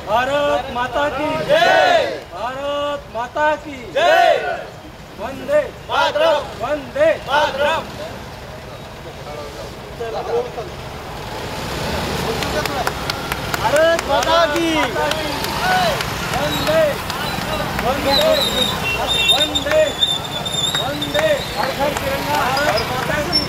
भारत माता की जय। भारत माता की जय। वंदे मातरम। वंदे मातरम। भारत माता की वंदे वंदे वंदे वंदे हर घर तिरंगा। भारत माता की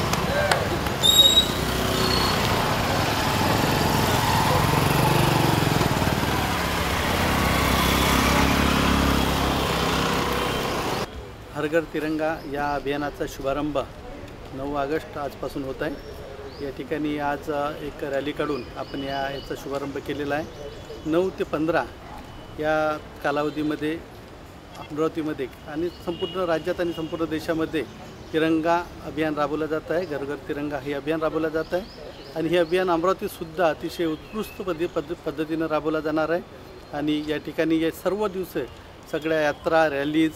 हर घर तिरंगा या अभियानाचा शुभारंभ 9 ऑगस्ट आजपासून होत आहे। या ठिकाणी आज एक रॅली काढून आपण याचा शुभारंभ केलेला आहे। 9 ते 15 या कालावधीमध्ये अमरावतीमध्ये आणि संपूर्ण राज्यात आणि संपूर्ण देशामध्ये तिरंगा अभियान राबवलं जात आहे। घर घर तिरंगा हे अभियान राबवलं जात आहे आणि हे अभियान अमरावतीसुद्धा अतिशय उत्कृष्ट पद्धतीनं राबवलं जाणार आहे। आणि या ठिकाणी या सर्व दिवस सगळ्या यात्रा, रॅलीज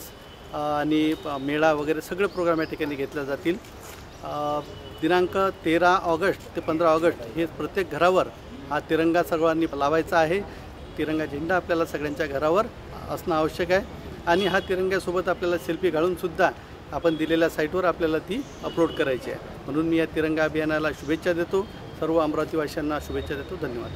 आणि मेळा वगैरे सगळे प्रोग्राम या ठिकाणी घेतले जातील। दिनांक 13 ऑगस्ट ते 15 ऑगस्ट हे प्रत्येक घरावर हा तिरंगा सर्वांनी लावायचा आहे। तिरंगा झेंडा आपल्याला सगळ्यांच्या घरावर असणं आवश्यक आहे आणि हा तिरंग्यासोबत आपल्याला सेल्फी काढूनसुद्धा आपण दिलेल्या साईटवर आपल्याला ती अपलोड करायची आहे। म्हणून मी या तिरंगा अभियानाला शुभेच्छा देतो। सर्व अमरावतीवासियांना शुभेच्छा देतो। धन्यवाद।